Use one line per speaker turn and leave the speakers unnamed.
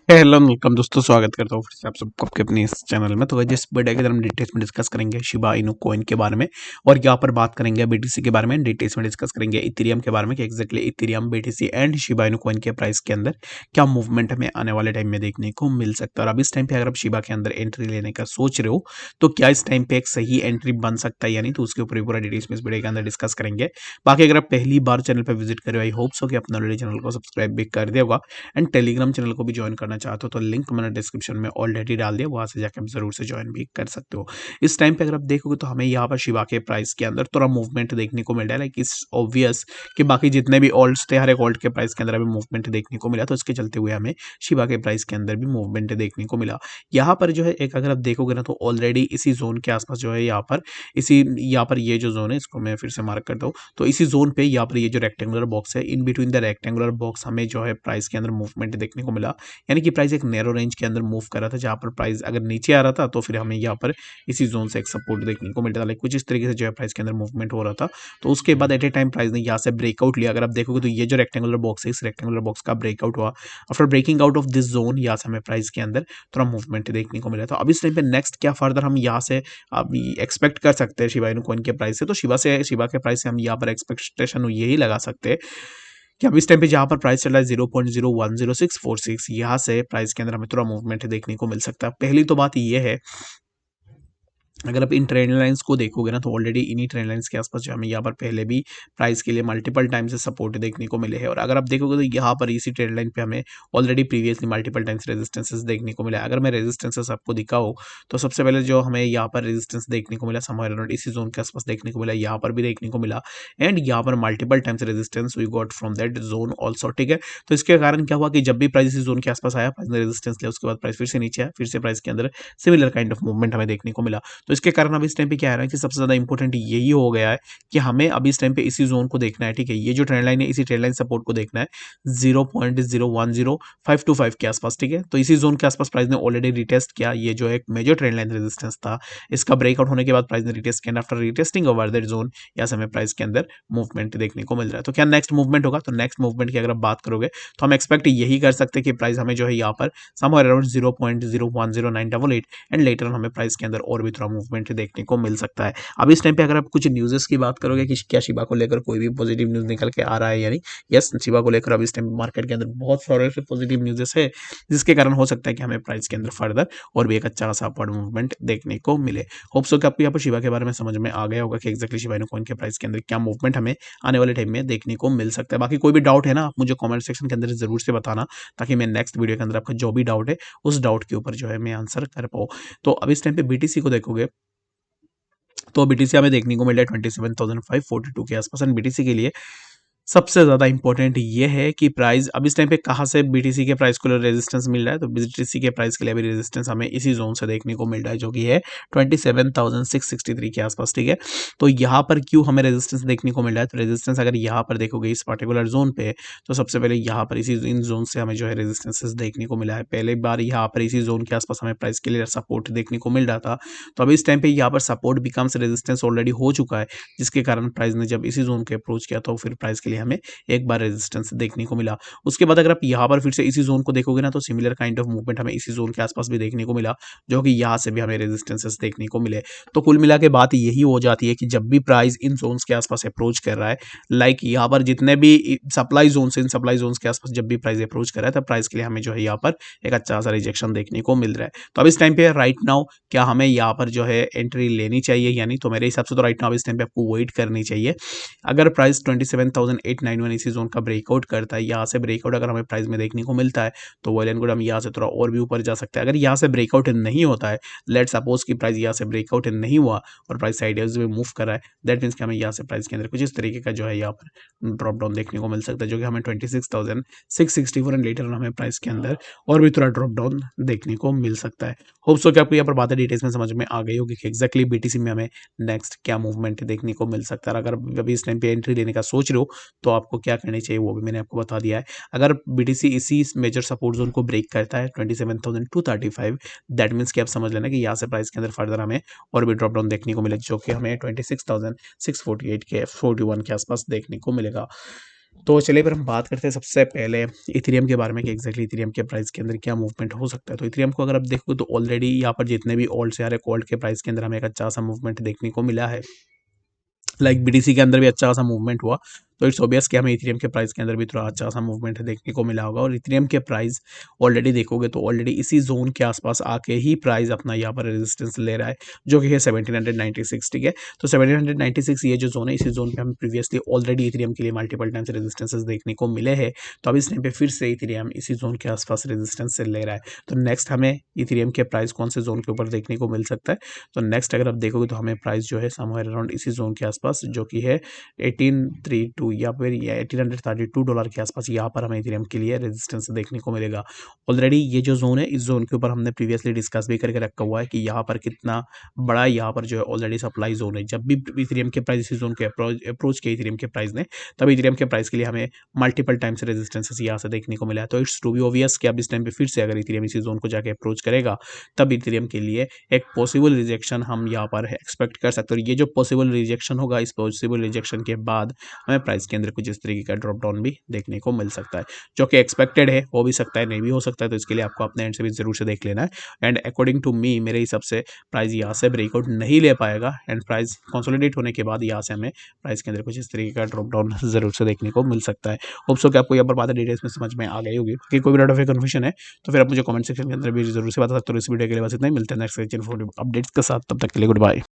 Hello welcome दोस्तों, स्वागत करता हूँ फिर से आप सबको आपके अपने इस चैनल में। तो गाइस जिस वीडियो के अंदर हम डिटेल्स में डिस्कस करेंगे शिबा इनू कॉइन के बारे में, और यहाँ पर बात करेंगे बीटीसी के बारे में, डिटेल्स में डिस्कस करेंगे इथेरियम के बारे में कि exactly Ethereum, BTC and Shiba Inu coin के प्राइस के अंदर क्या मूवमेंट हमें आने वाले टाइम में देखने को मिल सकता है। और अब इस टाइम पे अगर आप शिबा के अंदर एंट्री लेने का सोच रहे हो तो क्या इस टाइम पे एक सही एंट्री बन सकता है या नहीं, तो उसके ऊपर पूरा डिटेल्स में इस वीडियो के अंदर डिस्कस करेंगे। बाकी अगर आप पहली बार चैनल पर विजिट करो, आई होप सो कि अपने ऑलरेडी चैनल को सब्सक्राइब भी कर दिया होगा एंड टेलीग्राम चैनल को भी ज्वाइन करना चाहते हो तो लिंक मैंने डिस्क्रिप्शन में ऑलरेडी डाल दिया, वहां से जाकर आप जरूर से ज्वाइन भी कर सकते हो। इस टाइम पे अगर आप देखोगे तो हमें यहाँ पर शिबा के प्राइस के अंदर थोड़ा मूवमेंट देखने को मिल रहा है, लाइक इस ऑब्वियस कि बाकी जितने भी ऑल्ट्स थे हर एक ऑल्ट के प्राइस के अंदर हमें मूवमेंट देखने को मिला, तो इसके चलते हुए हमें शिबा के प्राइस के अंदर भी मूवमेंट देखने को मिला। यहाँ पर जो है एक अगर आप देखोगे ना तो ऑलरेडी इसी जोन के आसपास जो है यहाँ पर ये जो जोन है इसको मैं फिर से मार्क करता हूँ, तो इसी जोन पे यहाँ पर ये जो रेक्टेंगुलर बॉक्स है, in between the rectangular box हमें जो है प्राइस के अंदर मूवमेंट देखने को मिला। यानी कि प्राइस एक नैरो रेंज के अंदर मूव कर रहा था, जहाँ पर प्राइस अगर नीचे आ रहा था तो फिर हमें यहाँ पर इसी जोन से एक सपोर्ट देखने को मिलता था, लाइक कुछ इस तरीके से जो है प्राइस के अंदर मूवमेंट हो रहा था। तो उसके बाद एट ए टाइम प्राइस ने यहाँ से ब्रेकआउट लिया। अगर आप देखोगे तो ये जो रेक्टेंगुलर बॉक्स है, इस रेक्टेंगुलर बॉक्स का ब्रेकआउट हुआ। After breaking out of this zone यहाँ से हमें प्राइस के अंदर थोड़ा मूवमेंट देखने को मिला। तो अब इस टाइम पे नेक्स्ट क्या फर्दर हम यहाँ से अब एक्सपेक्ट कर सकते हैं शिबा इनू कॉइन के प्राइस से, तो शिबा के प्राइस से हम यहाँ पर एक्सपेक्टेशन यही लगा सकते हैं कि अब इस टाइम पे जहाँ पर प्राइस चल रहा है 0.010646, यहाँ से प्राइस के अंदर हमें थोड़ा मूवमेंट देखने को मिल सकता है। पहली तो बात ये है, अगर आप इन ट्रेंड लाइंस को देखोगे ना तो ऑलरेडी इन्हीं ट्रेंड लाइंस के आसपास जो हमें यहाँ पर पहले भी प्राइस के लिए मल्टीपल टाइम से सपोर्ट देखने को मिले हैं। और अगर आप देखोगे तो यहाँ पर इसी ट्रेंड लाइन पे हमें already previously multiple times resistances देखने को मिला। अगर मैं रेजिस्टेंसेस आपको दिखाऊँ तो सबसे पहले जो हमें यहाँ पर रेजिस्टेंस देखने को मिला समवेयर अराउंड इसी जोन के आसपास देखने को मिला, यहाँ पर भी देखने को मिला, एंड यहाँ पर multiple times resistance we got from that zone also. ठीक है, तो इसके कारण क्या हुआ कि जब भी प्राइस इस जोन के आसपास आया, प्राइस ने रेजिस्टेंस लिया, उसके बाद प्राइस फिर से नीचे आया, फिर से प्राइस के अंदर सिमिलर काइंड ऑफ मूवमेंट हमें देखने को मिला। तो इसके कारण अब इस टाइम पे क्या है ना कि सबसे ज़्यादा इंपॉर्टेंट यही हो गया है कि हमें अभी इस टाइम पे इसी जोन को देखना है। ठीक है, ये जो ट्रेंड लाइन है इसी ट्रेंड लाइन सपोर्ट को देखना है 0.010525 के आसपास। ठीक है, तो इसी जोन के आसपास प्राइस ने ऑलरेडी रिटेस्ट किया, ये जो एक मेजर ट्रेंड लाइन रेजिस्टेंस था, इसका ब्रेकआउट होने के बाद प्राइस ने रिटेस्ट किया। After retesting over that zone यहाँ से हमें प्राइस के अंदर मूवमेंट देखने को मिल रहा है। तो क्या नेक्स्ट मूवमेंट होगा, तो नेक्स्ट मूवमेंट की अगर आप बात करोगे तो हम एक्सपेक्ट यही कर सकते हैं कि प्राइस हमें जो है यहाँ पर समवेयर अराउंड 0.010988 एंड लेटर हमें प्राइस के अंदर और भी थोड़ा मूवमेंट देखने को मिल सकता है। अब इस टाइम पे अगर आप कुछ न्यूज़ेस की बात करोगे कि क्या शिबा को लेकर कोई भी पॉजिटिव न्यूज़ निकल के आ रहा है, यानी यस, शिबा को लेकर अब इस टाइम मार्केट के अंदर बहुत सारे पॉजिटिव न्यूज़ेस है, जिसके कारण हो सकता है कि हमें प्राइस के अंदर फर्दर और भी एक अच्छा खासा अपवर्ड मूवमेंट देखने को मिले। होप सो कि आपको यहाँ पर शिबा के बारे में समझ में आ गया होगा कि एक्जैक्टली शिबा इनू कॉइन के प्राइस के अंदर क्या मूवमेंट हमें आने वाले टाइम में देखने को मिल सकता है। बाकी कोई भी डाउट है ना, आप मुझे कमेंट सेक्शन के अंदर जरूर से बताना, ताकि मैं नेक्स्ट वीडियो के अंदर आपका जो भी डाउट है उस डाउट के ऊपर जो है मैं आंसर कर पाऊँ। तो अब इस टाइम पे बीटीसी को देखोगे तो बीटीसी हमें देखने को मिल रहा है 27,542 के आसपास, एंड बीटीसी के लिए सबसे ज़्यादा इंपॉर्टेंट ये है कि प्राइस अब इस टाइम पे कहाँ से बीटीसी के प्राइस को रेजिस्टेंस मिल रहा है, तो बीटीसी के प्राइस के लिए अभी रेजिस्टेंस हमें इसी जोन से देखने को मिल रहा है, जो कि है 27,663 के आसपास। ठीक है, तो यहाँ पर क्यों हमें रेजिस्टेंस देखने को मिल रहा है, तो रेजिस्टेंस अगर यहाँ पर देखोगे इस पर्टिकुलर जोन पे, तो सबसे पहले यहाँ पर इसी इन जोन से हमें जो है रेजिस्टेंसेस देखने को मिला है। पहले बार यहाँ पर इसी जोन के आसपास हमें प्राइस के लिए सपोर्ट देखने को मिल रहा था, तो अभी इस टाइम पे यहाँ पर सपोर्ट बिकम्स रेजिस्टेंस ऑलरेडी हो चुका है, जिसके कारण प्राइस ने जब इसी जोन के अप्रोच किया तो फिर प्राइस के लिए हमें एक बार रेजिस्टेंस देखने को मिला। उसके बाद अगर आप यहाँ पर फिर से इसी जोन को देखोगे ना, तो सिमिलर काइंड ऑफ मूवमेंट हमें इसी जोन के आसपास भी देखने को मिला, जो कि यहाँ से भी हमें रेजिस्टेंसेस देखने को मिले। तो कुल मिला के बात यही हो जाती है कि जब भी प्राइस इन जोन्स के आसपास अप्रोच कर रहा है, लाइक यहाँ पर जितने भी supply zone in supply zones के आसपास जब भी प्राइस अप्रोच कर रहा है, तब प्राइस के लिए हमें जो है यहाँ पर एक अच्छा सा रिजेक्शन देखने को मिल रहा है। तो अब इस टाइम पे राइट नाउ क्या हमें यहाँ पर जो है एंट्री लेनी चाहिए या नहीं, तो मेरे हिसाब से तो राइट नाउ इस टाइम पे आपको वेट करनी चाहिए। अगर प्राइस 27,891 इसी जोन का ब्रेकआउट करता है, यहाँ से ब्रेकआउट अगर हमें प्राइस में देखने को मिलता है, तो वेल एंड गुड, हम यहाँ से थोड़ा और भी ऊपर जा सकते हैं। अगर यहाँ से ब्रेकआउट नहीं होता है, लेट सपोज कि प्राइस यहाँ से ब्रेकआउट नहीं हुआ और प्राइस साइडवेज में मूव कर रहा है, दैट मीन्स कि हमें यहाँ से प्राइस के अंदर कुछ इस तरीके का जो है यहाँ पर ड्रॉप डाउन देखने को मिल सकता है, जो कि हमें 26,664 एंड लेटर हमें प्राइस के अंदर और भी थोड़ा ड्रॉप डाउन देखने को मिल सकता है। होप सो कि आपको यहाँ पर बातें डिटेल्स में समझ में आ गई होगी कि एक्जैक्टली बीटीसी में हमें नेक्स्ट क्या मूवमेंट देखने को मिल सकता है। अगर अभी इस टाइम पे एंट्री लेने का सोच रहे हो तो आपको क्या करनी चाहिए वो भी मैंने आपको बता दिया है। अगर बीटीसी इसी मेजर सपोर्ट जोन को ब्रेक करता है 27,235, दैट मीन्स कि आप समझ लेना कि यहाँ से प्राइस के अंदर फर्दर हमें और भी ड्रॉप डाउन देखने को मिले, जो कि हमें 26,648 के 41 के आसपास देखने को मिलेगा। तो चलिए फिर हम बात करते हैं सबसे पहले इथेरियम के बारे में कि एग्जैक्टली इथेरियम के प्राइस के अंदर क्या मूवमेंट हो सकता है। तो इथेरियम को अगर आप देखोगे तो ऑलरेडी यहाँ पर जितने भी ऑल्ट्स आ रहे हैं, ऑल्ट के प्राइस के अंदर हमें एक अच्छा सा मूवमेंट देखने को मिला है। लाइक बीटीसी के अंदर भी अच्छा खासा मूवमेंट हुआ, तो इट्स ऑब्वियस कि हमें इथेरियम के प्राइस के अंदर भी थोड़ा अच्छा खासा मूवमेंट देखने को मिला होगा। और इथेरियम के प्राइस ऑलरेडी देखोगे तो ऑलरेडी इसी जोन के आसपास आके ही प्राइस अपना यहाँ पर रेजिस्टेंस ले रहा है, जो कि है 1796। ठीक है, तो 1796 ये जो जोन है, इसी जोन पे हमें प्रीवियसली ऑलरेडी इथेरियम के लिए मल्टीपल टाइम्स रेजिस्टेंसेस देखने को मिले हैं। तो अब इस टाइम पे फिर से इथेरियम इसी जोन के आसपास रेजिस्टेंस से ले रहा है। तो नेक्स्ट हमें इथेरियम के प्राइस कौन से जोन के ऊपर देखने को मिल सकता है? तो नेक्स्ट अगर आप देखोगे तो हमें प्राइस जो है समवेयर अराउंड इसी जोन के आसपास, जो कि है 1832 या फिर $1832 के आसपास, यहाँ पर हमें इथेरियम के लिए रेजिस्टेंस देखने को मिलेगा। ऑलरेडी ये जो जोन है, इस जोन के ऊपर हमने प्रीवियसली डिस्कस भी करके रखा हुआ है कि यहाँ पर कितना बड़ा यहाँ पर जो है ऑलरेडी सप्लाई जोन है। जब भी इथेरियम के प्राइस इस जोन के अप्रोच किया इथेरियम के प्राइस ने, तब इथेरियम के प्राइस के लिए हमें मल्टीपल टाइम्स रेजिस्टेंसेस यहाँ से देखने को मिला है। तो इट्स टू बी ऑब्वियस कि अब इस टाइम पे फिर से अगर इथेरियम इसी जोन को जाके अप्रोच करेगा, तब इथेरियम के लिए एक पॉसिबल रिजेक्शन हम यहाँ पर एक्सपेक्ट कर सकते हैं। और ये जो पॉसिबल रिजेक्शन होगा, इस पॉसिबल रिजेक्शन के बाद हमें प्राइस के अंदर कुछ इस तरीके का ड्रॉप डाउन भी देखने को मिल सकता है, जो कि एक्सपेक्टेड है। हो भी सकता है, नहीं भी हो सकता है, तो इसके लिए आपको अपने एंड से भी जरूर से देख लेना है। एंड अकॉर्डिंग टू मी, मेरे हिसाब से प्राइस यहाँ से ब्रेकआउट नहीं ले पाएगा, एंड प्राइस कंसोलिडेट होने के बाद यहाँ से हमें प्राइस के अंदर कुछ इस तरीके का ड्रॉप डाउन जरूर से देखने को मिल सकता है। होप सो कि आपको यहाँ पर बातें डिटेल्स में समझ में आ गई होगी। कि कोई भी डाउट ऑफ कन्फ्यूजन है तो फिर आप मुझे कमेंट सेक्शन के अंदर भी जरूर से बता सकते हो। इस वीडियो के लिए बस इतना ही, मिलते हैं नेक्स्ट अपडेट्स के साथ, तब तक के लिए गुड बाय।